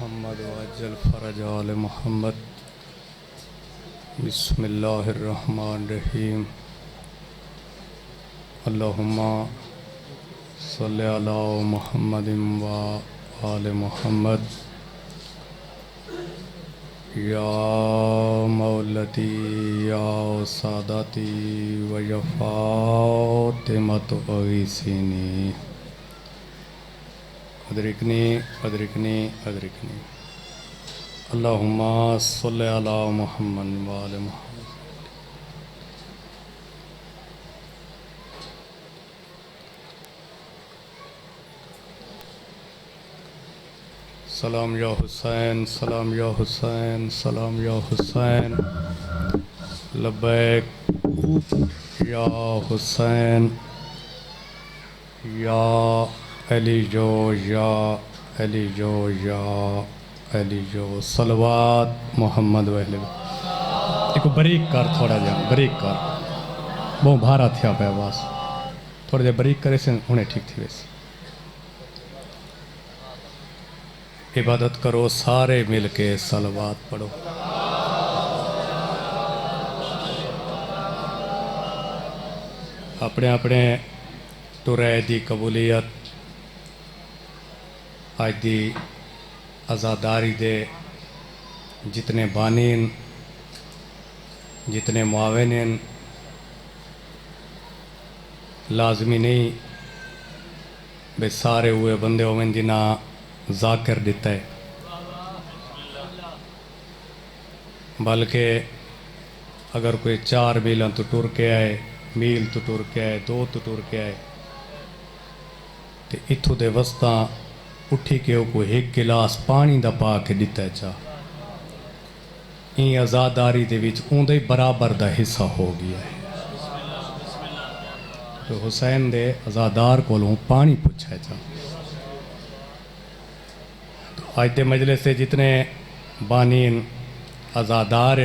मुहम्मद वअज्जल फ़रज आल मुहम्मद। बिस्मिल्लाहिर्रहमानिर्रहीम। अल्लाहुम्मा सल्लि अला मुहम्मदिन व आले मुहम्मद। या मौलती या सादती व या फ़ातिमतु अगीसिनी अदरिकनी अदरिकनी अदरिकनी। अल्लाहुम्मा सल्लि अला मुहम्मद व आले मुहम्मद। सलाम या हुसैन, सलाम या हुसैन, सलाम या हुसैन। लब्बैक या हुसैन, या अली जो, या अली जो, या अली जो। सलवात मोहम्मद वहले। देखो बरीक कर, थोड़ा जा बरीक कर। बहुत भारा थिया पे बस थोड़ा जा बरीक करे से उन्हें ठीक थी। वैसे इबादत करो सारे मिल के, सलवात पढ़ो। अपने अपने टुरै दी कबूलियत आज दी आज़ादारी दे जितने बानीन, जितने मुआविन, लाजमी नहीं बे सारे हुए बंदे होवें जिन्हें जाकिर दिता है, बल्कि अगर कोई 4 मील तो टुर के आए, मील तो टुर के आए, 2 तो टुर के आए, तो इत्थों दे वस्ता उठी के को एक गिलास पानी दा पा के दिता है चा, इन आज़ादारी दे विच उंदे बराबर दा हिस्सा हो गया है। तो हुसैन दे आज़ादार कोलों पानी पूछा चा। तो आज दे मजलिस से जितने बानीन आज़ादार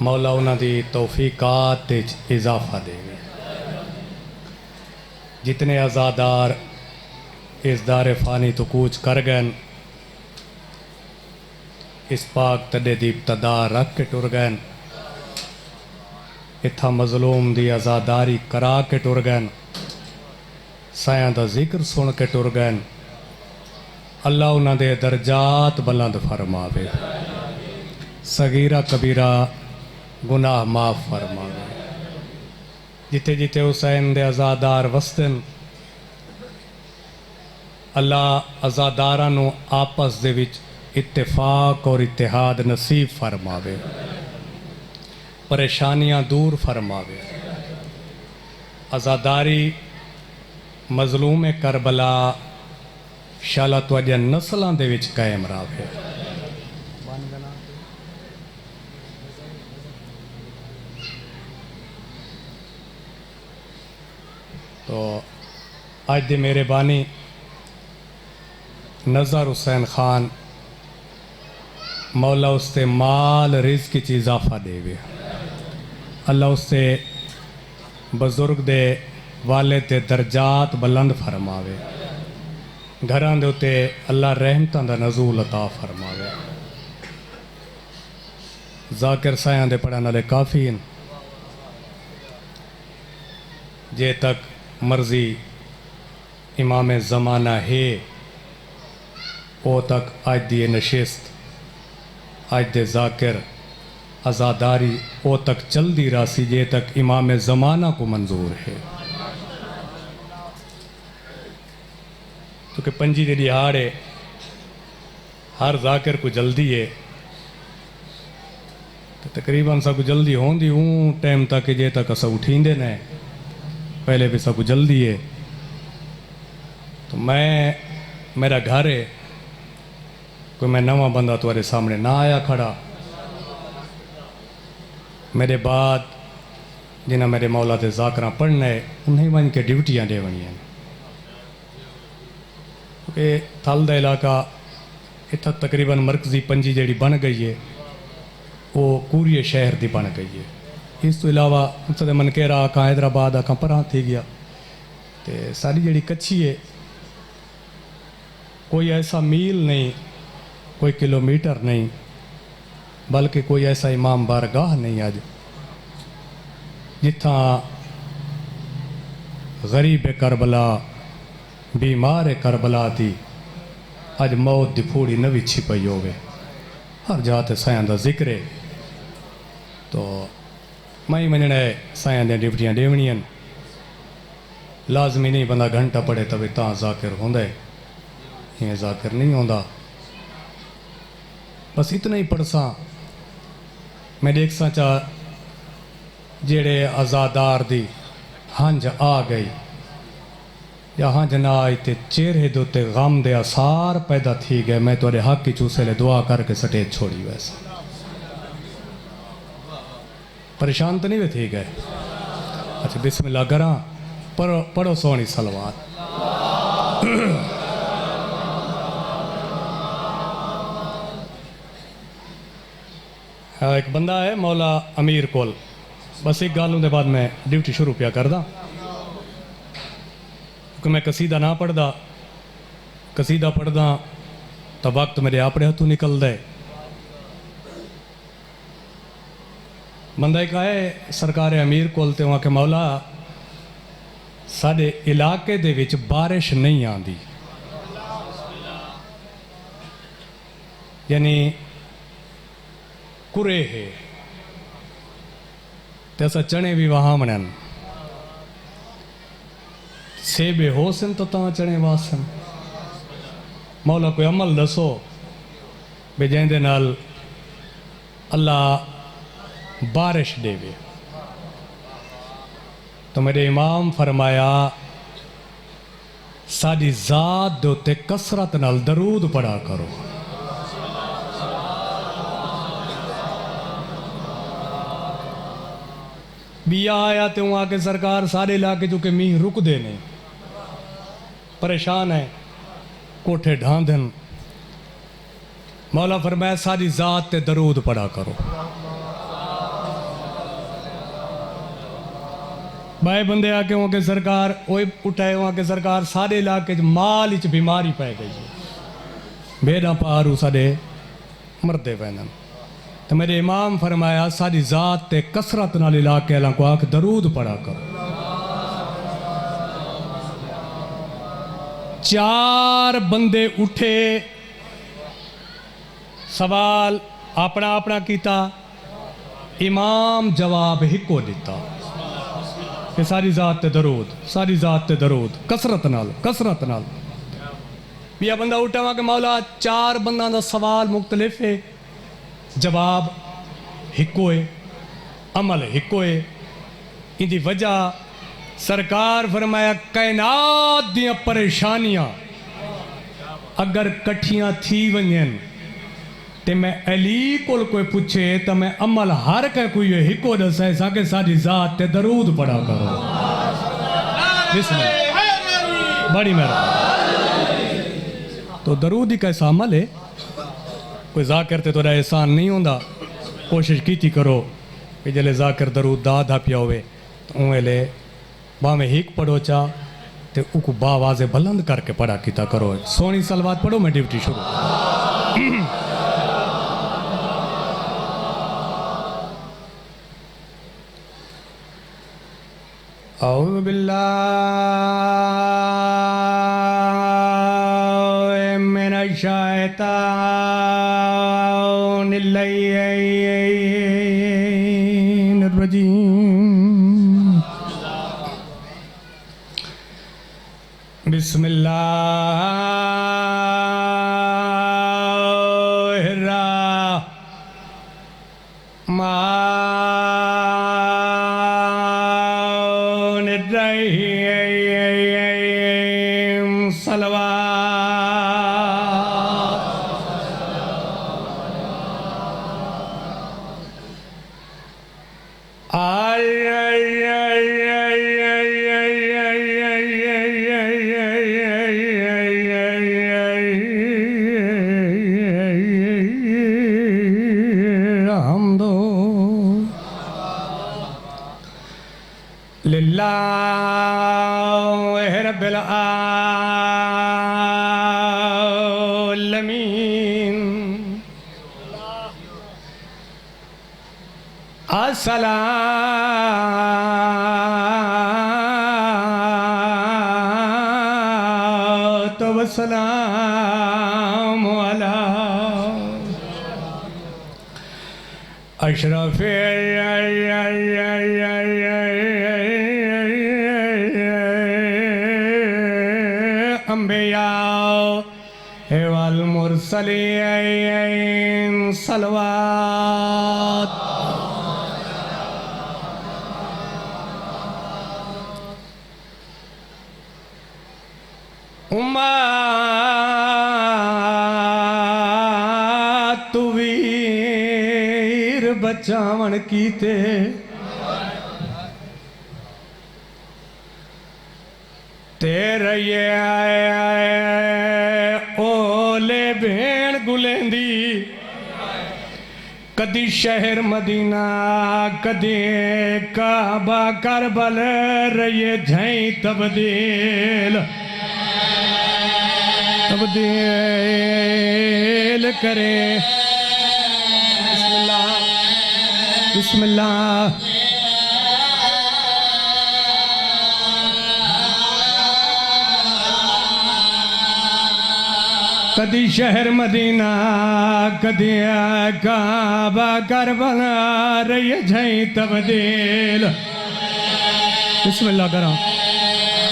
मौला उन्हां दी तौफीकात इजाफा देवे। जितने आज़ादार इस दारे फ़ानी तो कूच कर गए, इस पाक तडे दी इब्तदा रख के टुर गए, इत्था मजलूम दी आज़ादारी करा के टुर गए, सायां दा जिक्र सुन के टुर गए। अल्लाह उन्हां दे दर्जात बुलंद फरमावे, सगीरा कबीरा गुनाह माफ़ फरमावे। जिथे जिथे हुसैन दे आज़ादार वसदन, अल्लाह आज़ादारां नूं आपस दे विच इत्तेफाक और इत्तेहाद नसीब फरमावे, परेशानियां दूर फरमावे। आज़ादारी मजलूम करबला शाला तुहाडियां नस्लां दे विच कायम रहे। तो आज दे मेरे बानी नज़र हुसैन खान, मौला उससे माल रिज़्क़ की इजाफा देवे। अल्लाह उससे बुजुर्ग दे वाले ते दर्जात बुलंद फरमावे। घरां दे उत्ते अल्लाह रहमतां दा नज़ूल अता फरमावे। जाकिर सायां दे पढ़न वाले काफ़ी हैं, जे तक मर्जी इमाम ज़माना है ओ तक आज दी नशिस्त, आज दे जाकिर आज़ादारी ओ तक चलती रासी जे तक इमाम ज़माना को मंजूर है। क्योंकि पंजी जी दिहाड़ है, हर जाकिर को जल्दी है, तो तकरीबन सब जल्दी होंदी ऊँ टाइम तक जे तक अस उठींदे न, पहले भी सब जल्दी है। तो मेरा घर है, कोई मैं नवा बंदा तुम्हारे सामने ना आया खड़ा। मेरे बाद जिन्हें मेरे मौला के जाकरा पढ़ना है उन्हें वन के ड्यूटियाँ देवनिया, क्योंकि थल का इलाका इतना तकरीबन मरकजी पंजी जी बन गई है, वो पूरी शहर की बन गई है। इस तो इलावा तो मनकेरा आका हैदराबाद आका परा थी गया, तो सारी जी कच्छी है कोई ऐसा मील नहीं, कोई किलोमीटर नहीं, बल्कि कोई ऐसा इमाम बारगाह नहीं अज जिथा गरीब करबला, बीमार करबला थी अज मौत की फूड़ी न विछी पई होवे। हर जात सायां का जिक्र है। तो मैं ही मनना है सायां दी ड्यूटियां देवनियां। लाजमी नहीं बंदा घंटा पढ़े तभी ता जाकिर होंदा है, ये जाकिर नहीं होंदा। बस इतना ही पढ़सा मैं देख सा चा जेड़े आज़ादार दी हंज आ गई या हंज ना आई ते चेहरे दे उत्ते गम दे आसार पैदा थी गए। मैं तुहाडे हक की चूसे ले दुआ करके स्टेज छोड़ी वैसे परेशान तो नहीं वे थी गए। अच्छा बिस्मिल्लाह करा, पढ़ो सोहनी सलवात। एक बंदा है मौला अमीर कोल, बस एक गल बाद मैं ड्यूटी शुरू पिया करदा क्योंकि मैं कसीदा ना पढ़दा, कसीदा पढ़दा तो वक्त मेरे अपने हथों निकलदा है। बंदा एक आए सरकार अमीर कोल ते वहाँ के मौला साडे इलाके दे विच बारिश नहीं आती, यानी कुरे है ते असा चने भी वहाँ मनन सेबे हो सन तो ता चने वासन। मौला कोई अमल दसो बे जैंदे नाल अल्लाह बारिश देवे। तो मेरे इमाम फरमाया साडी जात दे उत्ते कसरत नाल दरूद पढ़ा करो। बिया आया तो वहाँ के सरकार सारे इलाके चुके मीह रुकते नहीं, परेशान है, कोठे ढांधन। मौला फरमाया सारी जात ते दरूद पढ़ा करो। बाए बंदे आके वहाँ के सरकार वही उठाए, वहाँ के सरकार सारे इलाके माल च बीमारी पै गई, बेड़ा पारू साडे मरदे पैन। तो मेरे इमाम फरमाया सारी जात ते कसरत नाल इलाके वालों को आख दरूद पढ़ा करो। चार बंदे उठे, सवाल अपना अपना किया, इमाम जवाब हिको दिता कि सारी जात ते दरूद, सारी जात ते दरूद, कसरत नाल, कसरत नाल। बिया बंदा उठा वहाँ के मौला चार बंदा दा सवाल मुख्तलिफ है, जवाब हिको है, अमल हिको है। इनकी वजह सरकार फरमाया कायनात दियां परेशानियां अगर कट्ठियां थी वजन ते मैं अली कोल कोई पूछे तो मैं अमल हर के कोई हिको दसे साके सारी जात ते दरूद पढ़ा करो। बड़ी मेहरबानी। तो दरूद ही कैसा अमल है, कोई जाकिर ते थोड़ा एहसान नहीं होंदा। कोशिश की करो कि जले जाकिर दरूद दा पिया होवे तो उले भावें हिक पढ़ो चा ते उको बावाजे बुलंद करके पढ़ा किता करो। सोनी सलवात पढ़ो, मैं ड्यूटी शुरू। औज़ु बिल्लाहि मिनश शैतानिर रजीम। बिस्मिल्लाहिर्रहमानिर्रहीम। लिल्लाहि रब्बिल सलात व सलाम अला अशरफ अंबिया वल मुरसलीन सलवात तू वीर बचावन कीते तेरे ये ओले भेण गुलेंदी कदी शहर मदीना कदी काबा करबल रये झई तब्दील तब्दील करे बिस्मिल्लाह बिस्मिल्लाह कदी शहर मदीना कदी काबा करबला रही झई तब्दील बिस्मिल्लाह करा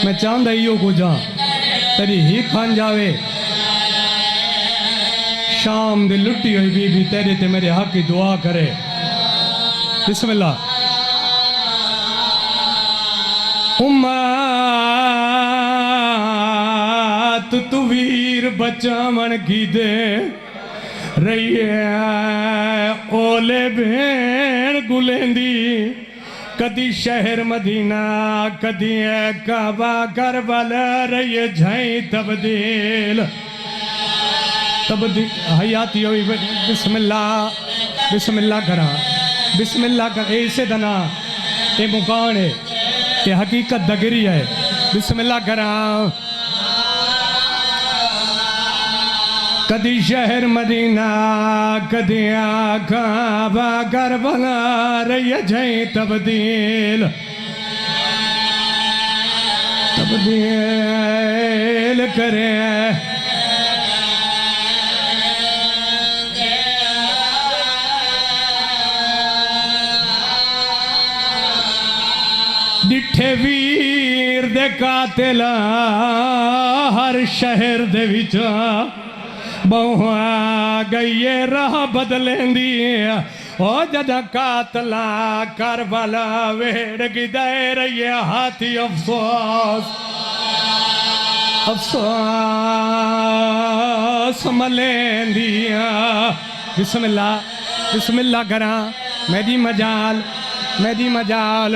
मैं चाहता इो को जा तेरी ही खान जावे शाम दे लुटी हुई बीबी तेरे ते मेरे हक की दुआ करे बिस्मिल्लाह उम्मत तू वीर बचावन की दे रही ओले भेण गुलेंदी कदी शहर मदीना कदी काबा करबल रही झई तब्दील तब्दील हयाती हुई बिस्मिल्लाह बिस्मिल्लाह करा बिस्मिल्लाह कर ऐसे दना ये मुकान है ये हकीकत दगरी है बिस्मिल्लाह करा कदी शहर मदीना कदी काबा करबला रही झई तब्दील तब्दील करे डिठे वीर दे कातिल हर शहर दे विच बहुआ गई राह बदलेंदी ओ जदा कातला करबला वेड़ गिदे रही हाथी अफसोस अफसोस मलेंदी बिस्मिल्लाह बिस्मिल्लाह करा मेरी मजाल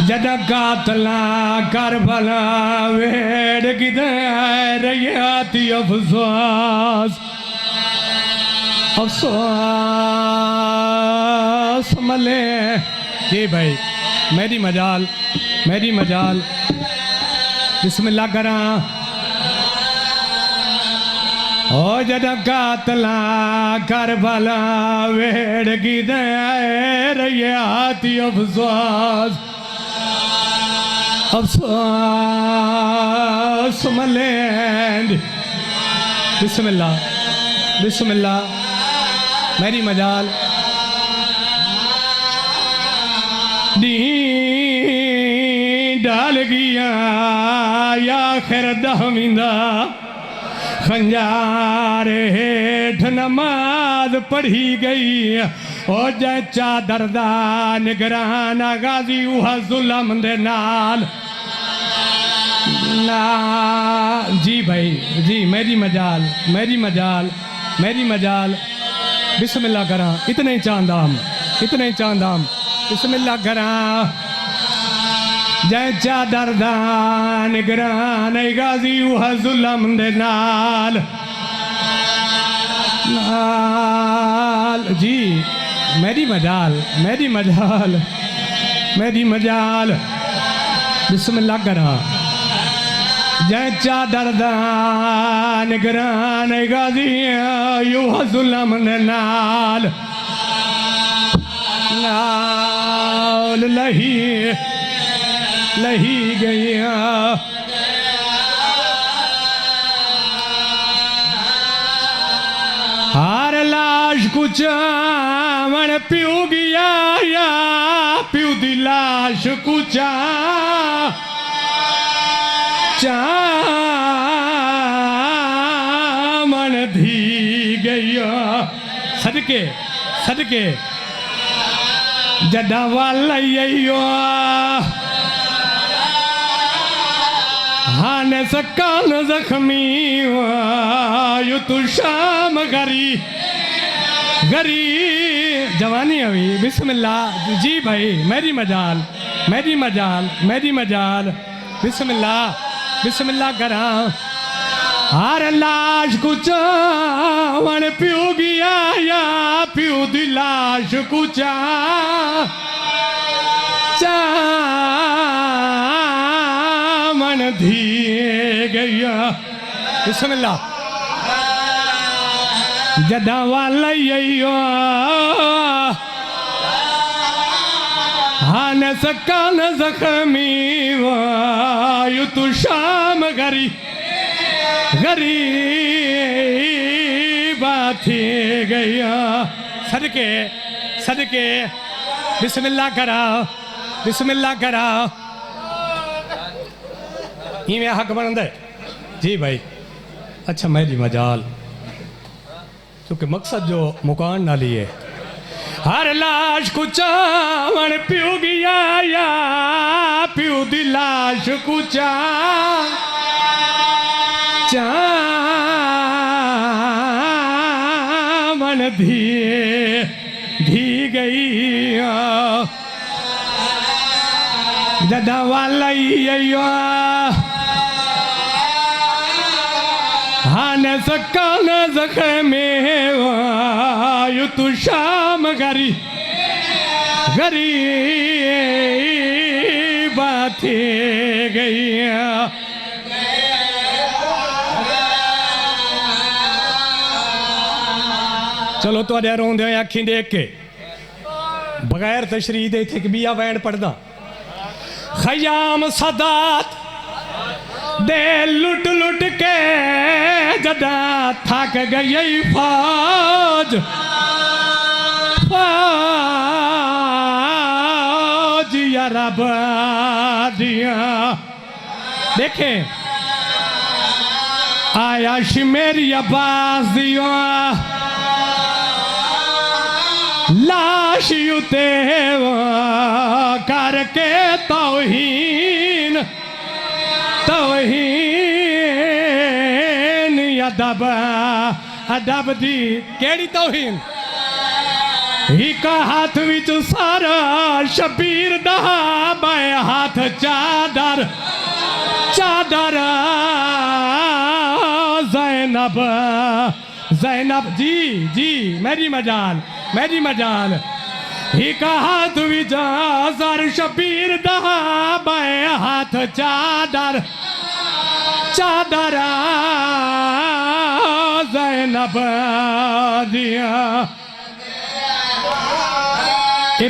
जदा कातला करबला वेड़ गिदे रही हाथी अफसोस अफसोस मले जी भाई मेरी मजाल बिस्मिल्लाह करा ओ जदा कातला करबला वेड़ गिदे रही हाथी अफसोस अफसोस मलेंद बिस्मिल्लाह मेरी मजाल दी डाल गया या खैर दहमिंदा खंजारे हेठ नमाज पढ़ी गई ओ जै चादर दा निगरान गाजी उहा जुल्म दे नाल ना जी भाई जी मेरी मजाल बिस्मिल्लाह करा इतने ही चांदा हम बिस्मिल्लाह करा जै चादर दा निगरान गाजी उहा जुल्म दे नाल जी मेरी मजाल बिस्मिल्लाह करा जै चादर दा निगरान गाजी उहा जुल्म दे नाल नाल लही गईया हार लाश कुछ मन प्यू गया या प्यू दी लाश कुछ मन धी गया सदके सदके जदा वाल हान सकान जख्मी यू तू शाम गरी गरी जवानी हुई बिस्मिल्लाह जी भाई मेरी मजाल मेरी मजाल मेरी मजाल बिस्मिल्लाह बिस्मिल्लाह करा हर लाश कुछ वन प्यू गया या प्यू दी लाश कुछ मन धी गया बिस्मिल्लाह जदा वाल हान सकान जख्मी यू तू शाम गरी गरी थी गया सदके सदके बिस्मिल्लाह करा बिस्मिल्लाह करा इवें हक बनता है जी भाई अच्छा मेरी मजाल क्योंकि मकसद जो मुकान नाली है हर लाश कुछ मन प्यू गया या प्यू दी लाश कुछ मन धी गई जदा वाल हान सकान जख्मे यू तू शाम गरी गरी बातें गई चलो तो रोंदे अखी देख के बगैर तशरीह दे थे कि बिया वैन पढ़दा खयाम सदात दे लुट लुट के जदा थक गई फौज फौज या रब दिया देखें आया मेरी आवाज दिया लाश युते करके तौहीन तौहीन अदब अदब दी केड़ी तौहीन ही का हाथ विच सारा शबीर दहा बाएं हाथ चादर चादर ज़ैनब ज़ैनब जी जी मेरी मजाल मेरी मजाल ही का हाथ विचा सर शबीर दहा बाएं हाथ चादर चादर ज़ैनब दिया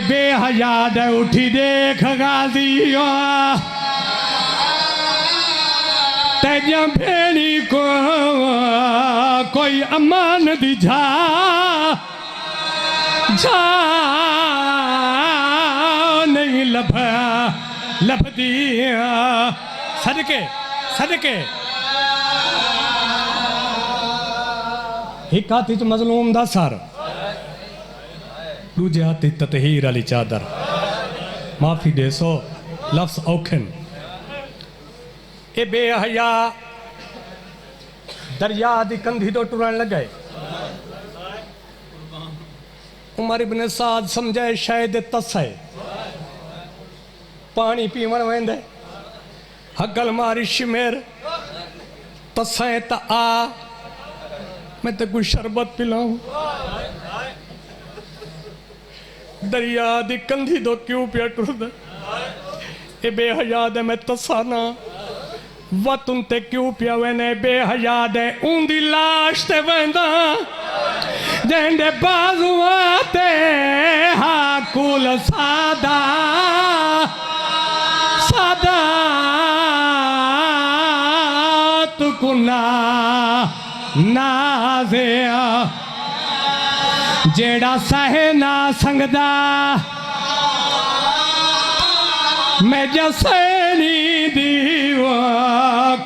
बेहयाद उठी देख गाजिया तेजा भेड़ी को कोई अमान दी झा नहीं लभ दिया सदके सदके एक हाथी च मजलूम दा सर दूजे हाथी ततहीर वाली चादर माफी दे सो लफ्ज औखन ए बेहया दरिया दी कंधी तो टुरन लगे उमर इब्न साद समझे शायद तसे पानी पीवन वेंदे हगल मारी शिमेर तसे त आ मैं तो कुछ शरबत पिलाऊं दरिया दी कंधी दो क्यों पिया टुरदा ए बेहया दे मैं तसाना वतुन ते क्यों पिया वेने बेहया दे ऊंदी लाश ते वेंदा जेंदे बाजुआ ते हा कुल सादा सादा तू कुना नाज़िया जेड़ा सहे ना संगदा मैं जसैनी दीवा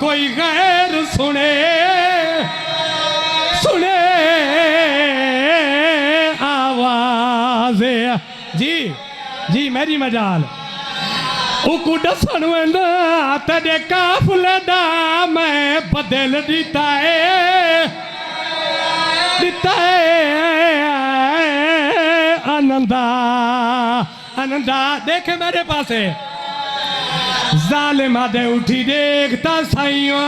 कोई गैर सुने सुने आवाज़ जी जी मेरी मजाल उकू दसन वेंदा तेरे काफले दा मैं बदल दिता है आनंदा आनंदा देखे मेरे पासे जालिमा दे उठी देखता साइया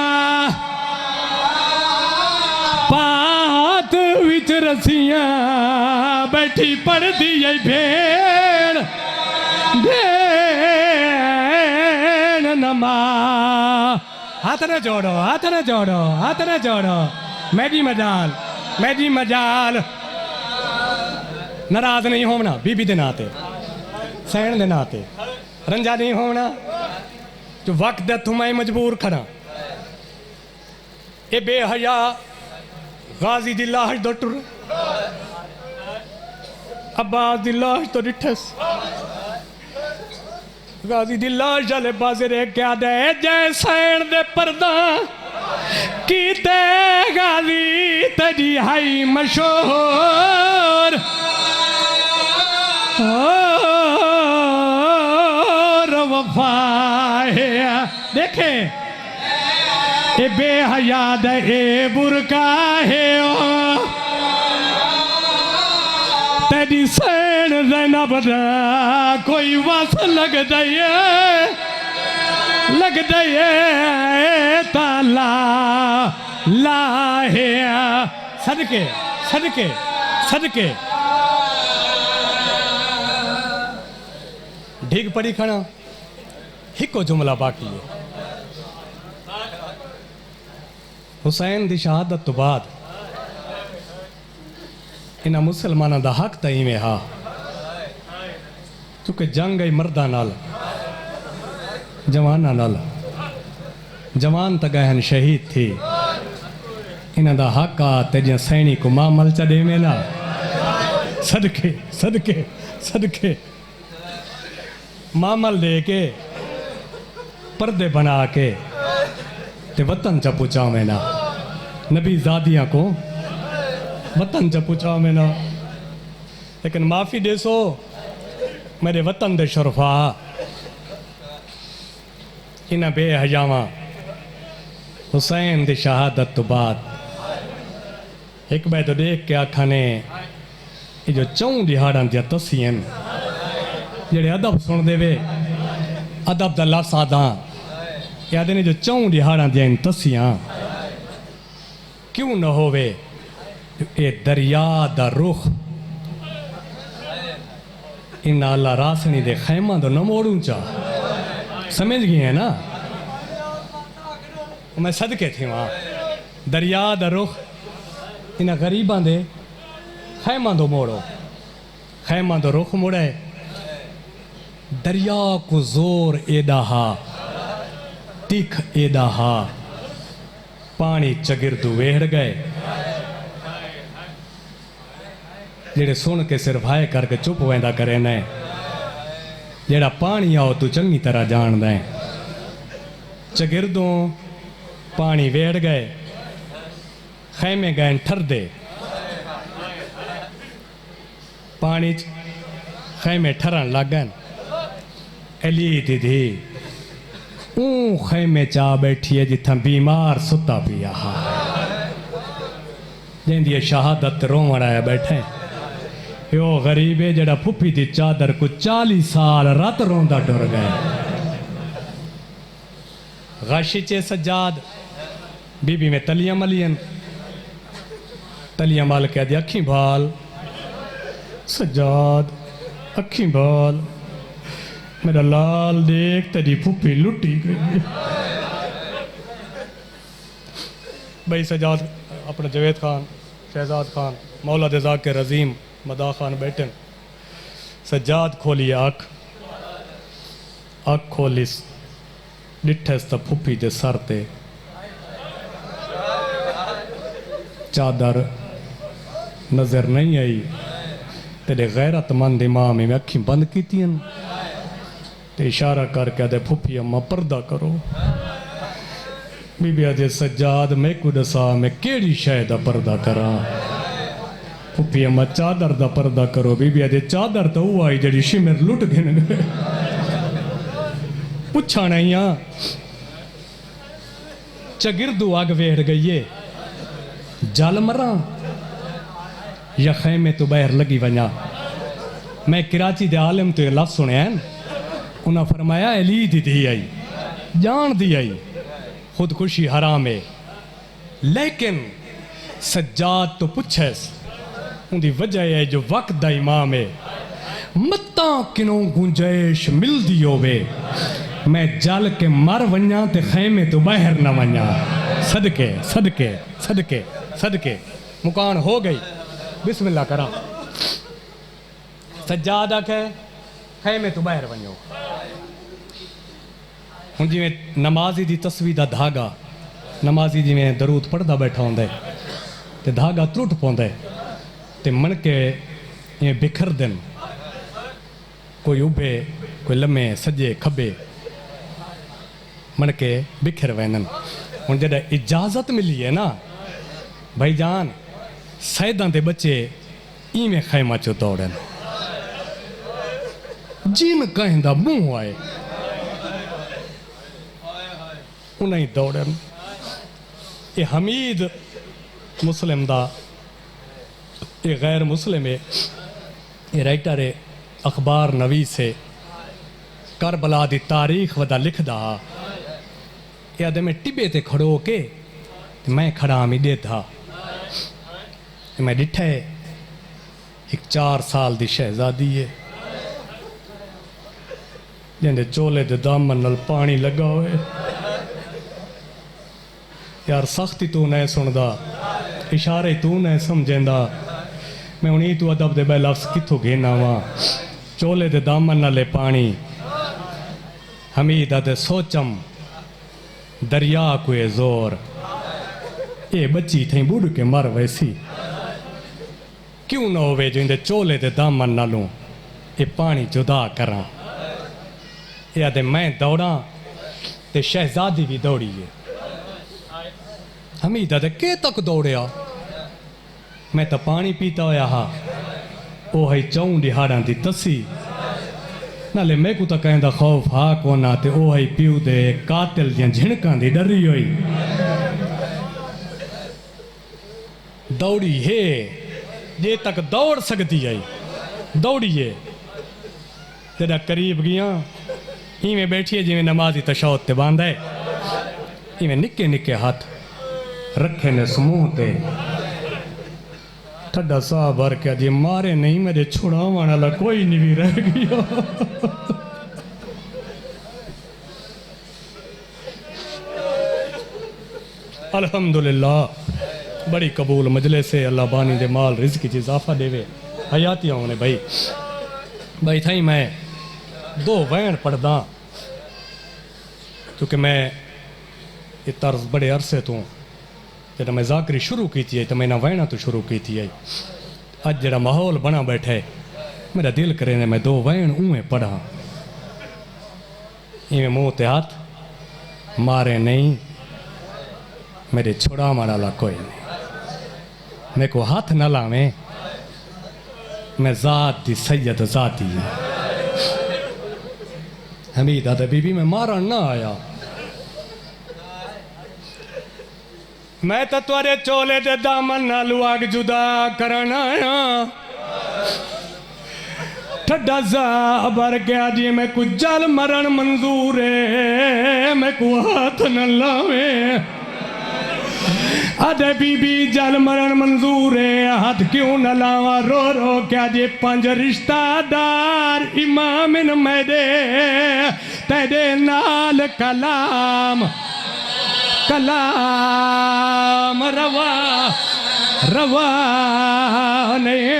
पात विच रसिया बैठी पड़ दी भेड़ भेड़ नमा हाथ न जोड़ो हाथ न जोड़ो हाथ न जोड़ो मेरी मजाल नाराज नहीं होना बीबी दे नाते सैन दे नाते रंजा नहीं होना जो वक्त दे तुम्हें मजबूर खड़ा ए बेहया गाजी दी लाश दो टुर अब्बास दी लाश तो डिठस गाजी दी लाश जले बाजरे क्या दे जय सैन दे पर्दा कीते गाजी तेरी हाई मशहूर और वफा है देखे ए बेहयाद ए बुरका है तेरी सैन ज़ैनब दा कोई वस लग दे ताला लाहे सदके सदके सदके ढीग पड़ी खड़ा हिको जुमला बाकी है हुसैन दी शहादत तो बाद इन्हां मुसलमाना दा हक तई में हा क्योंकि जंग आई मर्दा नाल जवाना नाल जवान त गहन शहीद थी इन्हां दा हक आ तेजियां सैनी को मामल चढ़े में ना सदके सदके सदके मामल दे के पर्दे बना के ते वतन च पुचाओ में ना नबी जादियाँ को वतन च पुचाओ में ना लेकिन माफ़ी देसो मेरे वतन दे शरफा इन्हें बेहजावा हुसैन दी शहादत तो बाद एक बार तो देख के आखा ने ये जो चौं दिहाड़ा दिया तस्सियन जेड़े अदब सुन देवे अदब दा लफ्ज़ आदा याद ने जो चौं दिहाड़ा दिया तस्सियां क्यों न होवे ये दरिया दा रुख इन अल्लाह रासनी दे खैमा तो न मोड़ू चा समझ गए हैं ना मैं सदके थे वहाँ दरिया दा रुख इन गरीबां दे खैमा दो मोड़ो खैमा दो रुख मुड़े दरिया को जोर एदा हा तिख एदा हा पानी चगिरदू वेड़ गए जेड़े सुन के सिर भाए करके चुप वेंदा करे ने जेड़ा पानी आओ तू चंगी तरह जान दे चगिरदों पानी वेड़ गए खैमे गए ठर दे पानी खैमे ठरन लग गए अली दीदी खैमे चा बैठी है जिथा बीमार सुता पिया हा जिंदी शहादत रोवण आया बैठे यो गरीब है जड़ा फुफी दी चादर को 40 साल रात रोंदा टुर गए गाशी चे सज्जाद बीबी में तलियां मलियन तलियां माल कह दिया अखी भाल सज्जाद अखी भाल मेरा लाल देख तेरी फुफी लुटी गई भाई सज्जाद अपने जवेद खान शहजाद खान मौला जाकिर रजीम मदा खान बैठन सज्जाद खोली अख खोलिस डिठस त फुफी जे सर ते चादर नजर नहीं आई। तेरे गैरतमंद इमाम में अखी बंद की ते इशारा करके आदे फुफी अम्मा पर्दा करो। बीबी आदे सज्जाद मैं को दसा मैं केड़ी शय दा पर्दा करा। फुफी अम्मा चादर दा पर्दा करो। बीबी आदे चादर तो वो आई जड़ी शिमर लुट गिन पुछा नहीं आ चगिरदू अग वेड़ गई जल मरा या खैमे तो बहर लगी वजा। मैं कराची दे आलिम तो लफ्ज़ सुने उन्हें फरमाया अली दी धी आई जान दी आई खुदकुशी हराम है। लेकिन सज्जाद तो पुछस उनकी वजह है जो वक्त दा इमाम है। मत्ता किनों गुंजाइश मिलदी होवे मैं जल के मर वजा ते खैमे तो बहर न वजा। सदके सदके सदके सदके मुकान हो गई बिस्मिल्लाह करा। सज्जाद आखे खैमे तो बहर वञो। हुन जिवें नमाजी दी तस्वीर दा धागा नमाजी जिवें दरूद पढ़दा बैठा होंदा ते धागा त्रुट पौंदा ते मनके इवें बिखर देन कोई उभे कोई लम्मे सज्जे खब्बे मनके बिखर वैनन। हुन जॾहिं इजाज़त मिली है ना भाईजान सैदां दे बच्चे इवें खैमा चो दौड़न जिन कहंदा मुंह आए उन्हें दौड़न। ये हमीद मुस्लिम दा ये गैर मुस्लिम है ये राइटर है अखबार नवीस है करबला दी तारीख वदा लिखदा ये आदे में टिबे ते खड़ो के मैं खड़ा मी देता मैं डिठा एक 4 साल दी शहजादी है जिंदे चोले दे दामन नाल पानी लगा हुए। यार सख्ती तू नहीं सुनदा इशारे तू नहीं समझेंदा मैं उन्हीं तू अदब दे बे लफ्ज़ किथों घेना वा। चोले दे दामन नाले पानी हमीदा दे सोचम दरिया कोई जोर ये बच्ची थी बुढ़ के मर वैसी क्यों ना होवे जो इंदे चोले दे दामन नालों ये पानी जुदा करा। ये आदे मैं दौड़ा ते शहजादी भी दौड़ी है। हमीदा दे के तक दौड़िया मैं तो पानी पीता होया हा ओ है 4 दिहाड़ा दी तसी नाले मैं को तो कहंदा खौफ हा कोना ते ओ है प्यू दे कातिल दियां झिणकां दी डरी होई दौड़ी है जे तक दौड़ सकती आई दौड़िए जरा करीब गया इवें बैठिए जिवें नमाजी तशहुद ते बांधा है इवें निक्के निक्के हाथ रखे ने समूह ते ठड्डा सा भर के जी मारे नहीं मेरे छुड़ावन वाला कोई नहीं भी रह गया। अल्हम्दुलिल्लाह बड़ी कबूल मजले से अल्लाह बानी दे माल रिज़्क की इजाफा देवे हयाती होने भाई भाई थी मैं 2 वैन पढ़दा क्योंकि मैं ये तर्ज बड़े अरसे तो जब मैं जाकरी शुरू की थी तो मैं वहना तो शुरू की थी अज जरा माहौल बना बैठे मेरा दिल करे ने मैं 2 वहन उवें पढ़ा इवें मुँह ते हाथ मारे नहीं मेरे छोड़ा वाला कोई नहीं मेरे को हाथ न लावे मैं जात दी सैयद जाती हमीदा दे बीबी में मारन ना आया मैं तो तुरे चोले दे दामन नालू आग जुदा करना आया ठड्डा सा भर गया जी मैं कुछ जल मरण मंजूर है मैं को हाथ न लावे अदे बीबी जल मरण मंजूर है हाथ क्यों न लावा रो रो क्या जे 5 रिश्तेदार इमाम इन मेरे तेरे नाल कलाम कलाम रवा रवा नहीं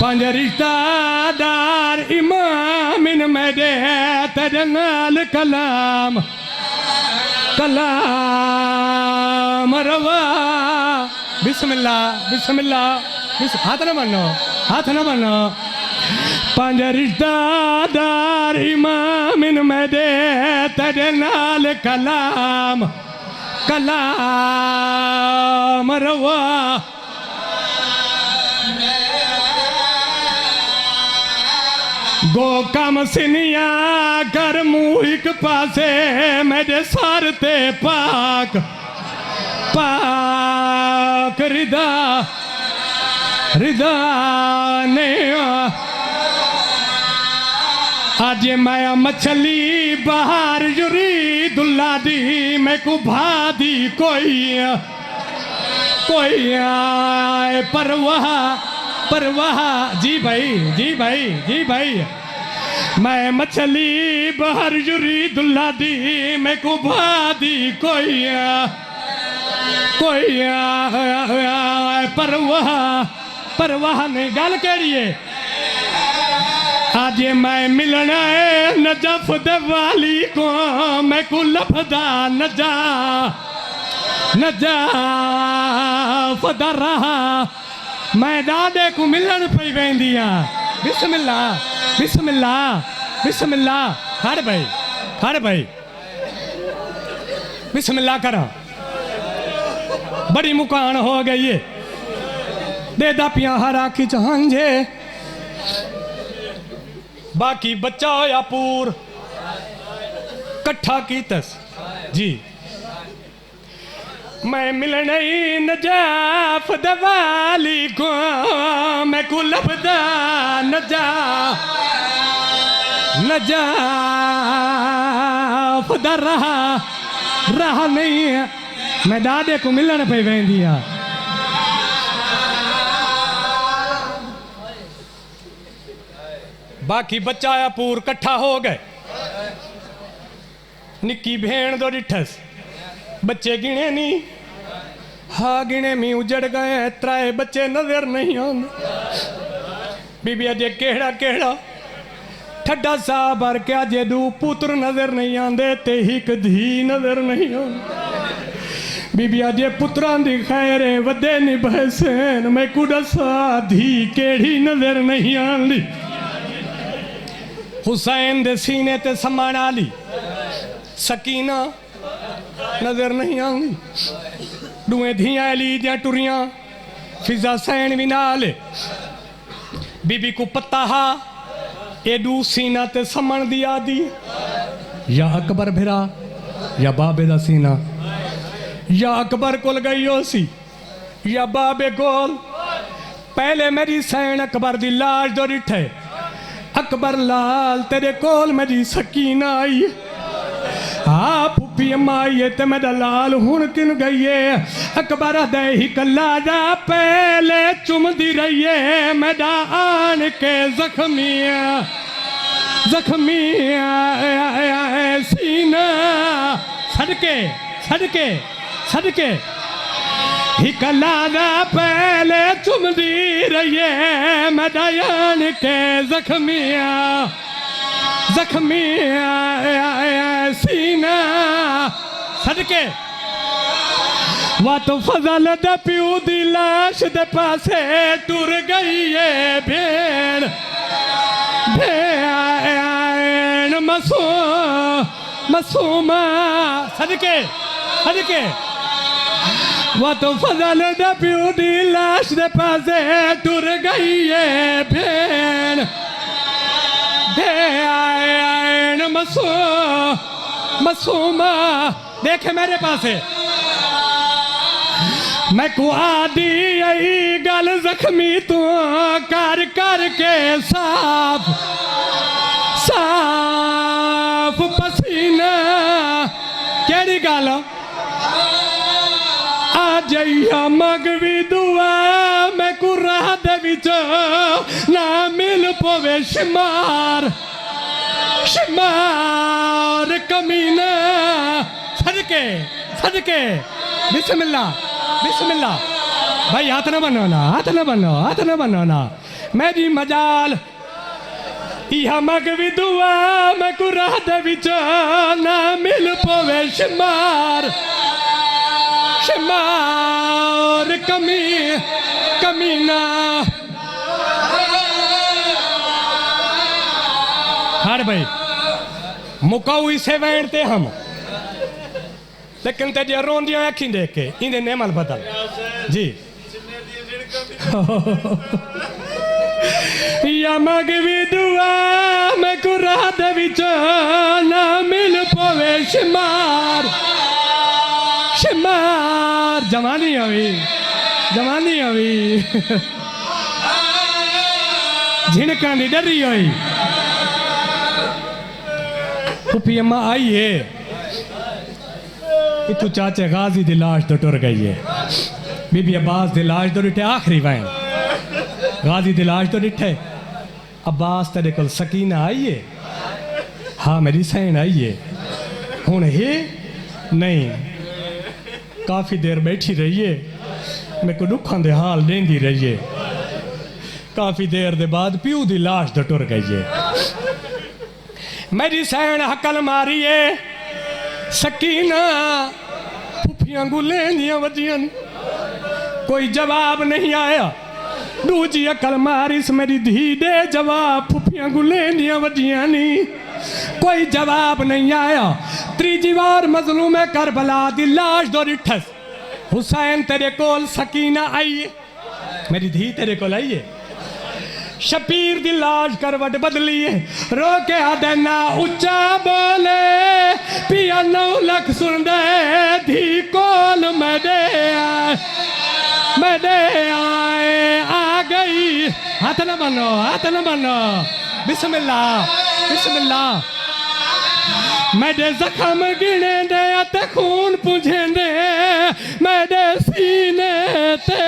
पंज रिश्तेदार इमाम इन मेरे तेरे नाल कलाम कलाम रवा बिस्मिल्लाह बिस्मिल्लाह हाथ न मानो हाथ न मानो पंज रिश्तेदार इमाम इन मेरे तेरे नाल कलाम कलाम रवा गो कम सिनिया कर मुँह एक पासे मेरे सर ते पाक पाक रिदा रिदा ने आज मैं मछली बाहर जुरी दुल्ला दी मैं को भादी कोई परवाह जी भाई जी भाई जी भाई मैं मछली बाहर जुरी दुल्ला दी मैं को भादी कोई परवाह नहीं गल करिए आज मैं मिलना है नजफ वाली को मैं को लफदा नजा फदा रहा मैं दादे को मिलन पई वेंदियां बिस्मिल्लाह बिस्मिल्लाह बिस्मिल्लाह खड़ भाई बिस्मिल्लाह करा बड़ी मुकान हो गई है दे दापियां हरा की चांजे बाकी बच्चा या पूर कट्ठा की तस जी मैं मिलने नजाफ दवाली को मैं को लफदा नजाफ दर रहा नहीं है मैं दादे को मिलन पे वेंदिया बाकी बच्चा या पूर कट्ठा हो गए निक्की भेण दो डिठस बच्चे गिने नहीं हाँ गिने मी उजड़ गए त्राए बच्चे नजर नहीं आते बीबी अजे केड़ा केड़ा ठड्डा सा भर के अजे दू पुत्र नजर नहीं आते ते हिक धी नजर नहीं आती बीबी अजे पुत्रां दी खैर वदे निभसन मैं कुड़ा सा धी केड़ी नजर नहीं आती हुसैन दे सीने ते समान आली सकीना नजर नहीं आती दुए धियां अली दियां टुरियां फिजा सैन भी नाल बीबी को पता हा एडू सीना ते समण दी आदि या अकबर भिरा या बाबे दा सीना या अकबर कोल गई हो सी या बाबे कोल पहले मेरी सैन अकबर दी लाश दो डिठे अकबर लाल तेरे कोल मेरी सकीना आई हाँ फुफी अम्मा आई है ते मेरा लाल हुण किन गई है अकबर दे ही कला जा पहले चुमदी रही है मेरा आन के जख्मिया सीना सदके ही कला जा पहले चुमदी रही है मेरा आन के जख्मिया सीना सदके वा तो फजल दे प्यू दी लाश दे पासे टुर गई है भेड़ मसूमा सदके वा तो फजल दे प्यू दी लाश दे पासे टुर गई है भेड़ मसूमा देखे मेरे पास है मैं को आदि आई गल जख्मी तू कर के साफ पसीना केड़ी गल आ जइया मगवी दुआ मैं को राह दे विच ना मिल पवे शिमार कमीना सदके बिस्मिल्लाह भाई हाथ न बनाना मेरी मजाल यह मगवी दुआ मैं कुराह दे विच ना मिल पवे शुमार शुमार कमीना हर भाई मुकाऊ इसे वैंडते हम लेकिन तेज रोंदियां अखी देख के इन्हें नेमल बदल जी या मगवी दुआ मैं कुराह दे विच ना मिल पवे शुमार शुमार जवानी अवी झिणकां दी डरी हुई फुफी अम्मा आई है इतू चाचे गाजी दी लाश तो टुर गई है बीबी अब्बास दी लाश तो डिठे आखिरी वैन गाजी दी लाश तो डिठे अब्बास तेरे कोल सकीना आई है हाँ मेरी सैन आई है हुण है नहीं काफ़ी देर बैठी रही है मेरे को दुखां दे हाल देंदी रही है काफ़ी देर दे बाद प्यू दी लाश तो टुर गई है मेरी सैन हकल मारी है सकीना फुफियां गुलें दियां वजियां कोई जवाब नहीं आया दूजी अकल मारिस मेरी धी दे जवाब फुफियां गुलें दियां वजियां नहीं कोई जवाब नहीं आया त्रीजी बार मजलूम करबला दी लाश दो रिठस हुसैन तेरे कोल सकीना आई है मेरी धी तेरे कोल आई है शबीर दी लाश करवट बदली है रो के आदेना उच्चा बोले पिया 9 लख सुन दे धी कोल मैं आए आ गई हाथ न बनो बिस्मिल्लाह मेरे जख्म गिने दे ते खून पुंझे दे मेरे सीने ते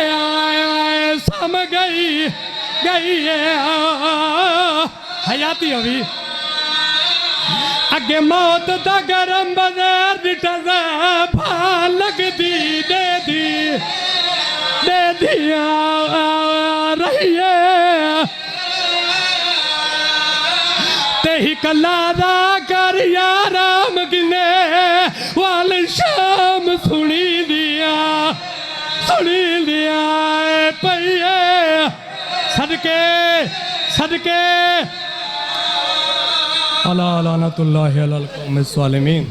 आए सम गई है हयाती अभी अगे मौत दा गरम बाजार दिठा भा लगदी दे दिया रही है ते ही कलादा कर याराम गिने वाल शाम सुनी दिया पइए सदके अला लानतुल्लाहि अलल कौमिस ज़ालिमीन।